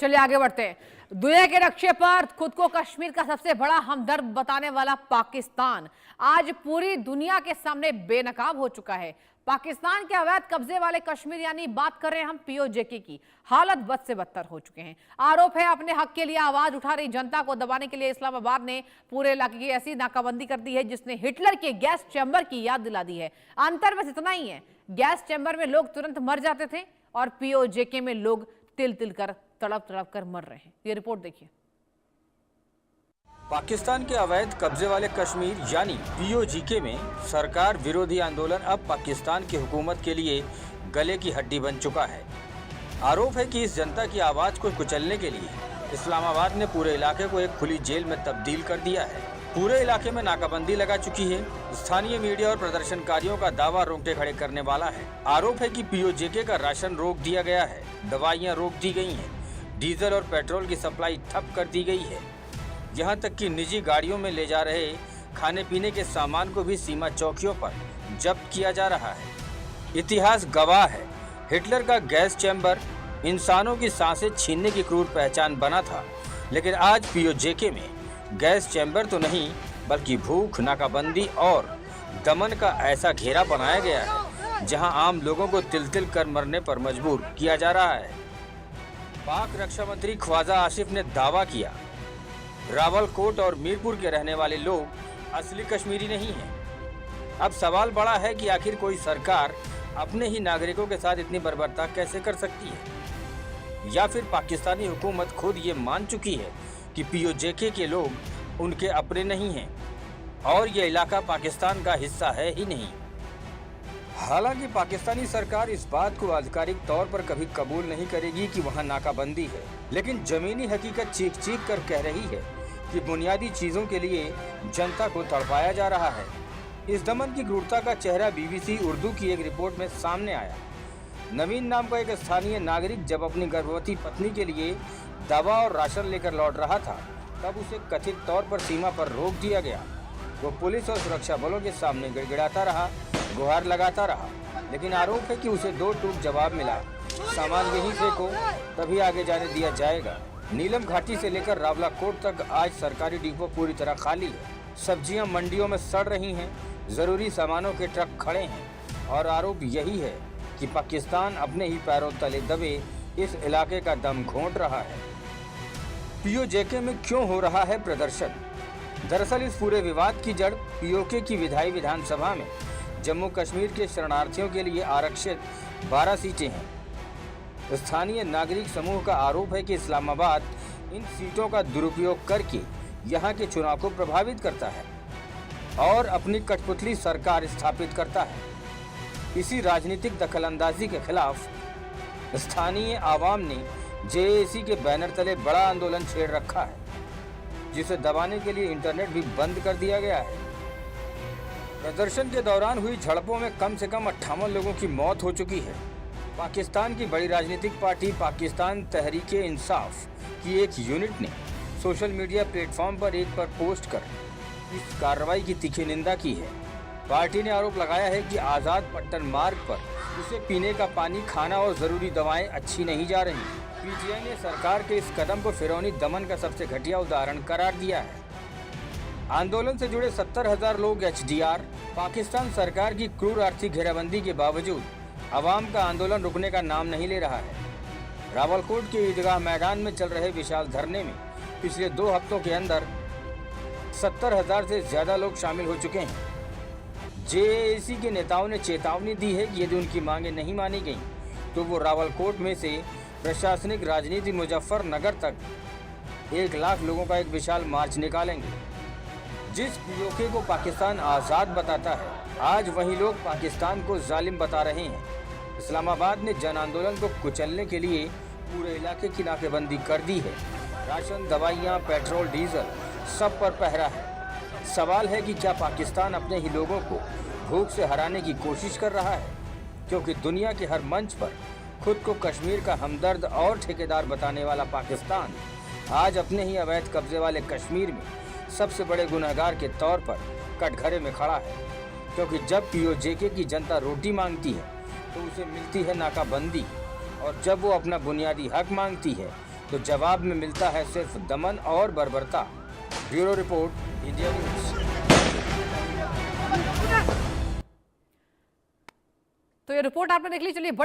चलिए आगे बढ़ते हैं। दुनिया के नक्शे पर खुद को कश्मीर का सबसे बड़ा हमदर्द बताने वाला पाकिस्तान आज पूरी दुनिया के सामने बेनकाब हो चुका है। पाकिस्तान के अवैध कब्जे वाले कश्मीर यानी बात कर रहे हैं हम पीओजेके की, हालत बद से बदतर हो चुके हैं। आरोप है अपने हक के लिए आवाज उठा रही जनता को दबाने के लिए इस्लामाबाद ने पूरे इलाके की ऐसी नाकाबंदी कर दी है जिसने हिटलर के गैस चैम्बर की याद दिला दी है। अंतर बस इतना ही है, गैस चैम्बर में लोग तुरंत मर जाते थे और पीओजेके में लोग तिल तिल कर तड़प तड़प कर मर रहे हैं। ये रिपोर्ट देखिए। पाकिस्तान के अवैध कब्जे वाले कश्मीर यानी पीओजेके में सरकार विरोधी आंदोलन अब पाकिस्तान की हुकूमत के लिए गले की हड्डी बन चुका है। आरोप है कि इस जनता की आवाज को कुचलने के लिए इस्लामाबाद ने पूरे इलाके को एक खुली जेल में तब्दील कर दिया है। पूरे इलाके में नाकाबंदी लगा चुकी है। स्थानीय मीडिया और प्रदर्शनकारियों का दावा रोंगटे खड़े करने वाला है। आरोप है कि पीओजेके का राशन रोक दिया गया है, दवाइयाँ रोक दी गई हैं, डीजल और पेट्रोल की सप्लाई ठप कर दी गई है। यहाँ तक कि निजी गाड़ियों में ले जा रहे खाने पीने के सामान को भी सीमा चौकियों पर जब्त किया जा रहा है। इतिहास गवाह है, हिटलर का गैस चैम्बर इंसानों की सांसें छीनने की क्रूर पहचान बना था, लेकिन आज पीओजेके में गैस चैम्बर तो नहीं बल्कि भूख, नाकाबंदी और दमन का ऐसा घेरा बनाया गया है जहां आम लोगों को तिल तिल कर मरने पर मजबूर किया जा रहा है। पाक रक्षा मंत्री ख्वाजा आसिफ ने दावा किया, रावलकोट और मीरपुर के रहने वाले लोग असली कश्मीरी नहीं हैं। अब सवाल बड़ा है कि आखिर कोई सरकार अपने ही नागरिकों के साथ इतनी बर्बरता कैसे कर सकती है, या फिर पाकिस्तानी हुकूमत खुद ये मान चुकी है कि पीओजेके के लोग उनके अपने नहीं हैं और ये इलाका पाकिस्तान का हिस्सा है ही नहीं। हालांकि पाकिस्तानी सरकार इस बात को आधिकारिक तौर पर कभी कबूल नहीं करेगी कि वहां नाकाबंदी है, लेकिन जमीनी हकीकत चीख चीख कर कह रही है कि बुनियादी चीजों के लिए जनता को तड़पाया जा रहा है। इस दमन की क्रूरता का चेहरा बीबीसी उर्दू की एक रिपोर्ट में सामने आया। नवीन नाम का एक स्थानीय नागरिक जब अपनी गर्भवती पत्नी के लिए दवा और राशन लेकर लौट रहा था, तब उसे कथित तौर पर सीमा पर रोक दिया गया। वो पुलिस और सुरक्षा बलों के सामने गिड़गिड़ाता रहा, गुहार लगाता रहा, लेकिन आरोप है कि उसे दो टूक जवाब मिला, सामान यहीं फेंको तभी आगे जाने दिया जाएगा। नीलम घाटी से लेकर रावलाकोट तक आज सरकारी डिपो पूरी तरह खाली है। सब्जियां मंडियों में सड़ रही हैं, जरूरी सामानों के ट्रक खड़े हैं और आरोप यही है कि पाकिस्तान अपने ही पैरों तले दबे इस इलाके का दम घोंट रहा है। पीओजेके में क्यों हो रहा है प्रदर्शन? दरअसल इस पूरे विवाद की जड़ पीओके की विधायी विधानसभा में जम्मू कश्मीर के शरणार्थियों के लिए आरक्षित 12 सीटें हैं। स्थानीय नागरिक समूह का आरोप है कि इस्लामाबाद इन सीटों का दुरुपयोग करके यहाँ के चुनाव को प्रभावित करता है और अपनी कठपुतली सरकार स्थापित करता है। इसी राजनीतिक दखलंदाजी के खिलाफ स्थानीय आवाम ने जेएसी के बैनर तले बड़ा आंदोलन छेड़ रखा है, जिसे दबाने के लिए इंटरनेट भी बंद कर दिया गया है। प्रदर्शन के दौरान हुई झड़पों में कम से कम 58 लोगों की मौत हो चुकी है। पाकिस्तान की बड़ी राजनीतिक पार्टी पाकिस्तान तहरीक-ए-इंसाफ की एक यूनिट ने सोशल मीडिया प्लेटफॉर्म पर एक पर पोस्ट कर इस कार्रवाई की तीखी निंदा की है। पार्टी ने आरोप लगाया है कि आज़ाद पट्टन मार्ग पर उसे पीने का पानी, खाना और ज़रूरी दवाएं अच्छी नहीं जा रही। पीटीआई ने सरकार के इस कदम को फिरौनी दमन का सबसे घटिया उदाहरण करार दिया है। आंदोलन से जुड़े 70,000 लोग एचडीआर, पाकिस्तान सरकार की क्रूर आर्थिक घेराबंदी के बावजूद आवाम का आंदोलन रुकने का नाम नहीं ले रहा है। रावलकोट के ईदगाह मैदान में चल रहे विशाल धरने में पिछले 2 हफ्तों के अंदर 70,000 से ज्यादा लोग शामिल हो चुके हैं। जेएसी के नेताओं ने चेतावनी दी है कि यदि उनकी मांगें नहीं मानी गईं, तो वो रावलकोट में से प्रशासनिक राजनीति मुजफ्फरनगर तक 1 लाख लोगों का एक विशाल मार्च निकालेंगे। जिस पीओके को पाकिस्तान आज़ाद बताता है, आज वही लोग पाकिस्तान को जालिम बता रहे हैं। इस्लामाबाद ने जन आंदोलन को कुचलने के लिए पूरे इलाके की नाकेबंदी कर दी है। राशन, दवाइयाँ, पेट्रोल, डीजल सब पर पहरा है। सवाल है कि क्या पाकिस्तान अपने ही लोगों को भूख से हराने की कोशिश कर रहा है? क्योंकि दुनिया के हर मंच पर खुद को कश्मीर का हमदर्द और ठेकेदार बताने वाला पाकिस्तान आज अपने ही अवैध कब्जे वाले कश्मीर में सबसे बड़े गुनहगार के तौर पर कटघरे में खड़ा है। क्योंकि जब पीओजेके की जनता रोटी मांगती है तो उसे मिलती है नाकाबंदी, और जब वो अपना बुनियादी हक मांगती है तो जवाब में मिलता है सिर्फ दमन और बर्बरता। Bureau report, India news. तो ये रिपोर्ट आपने देख ली। चलिए बड़ी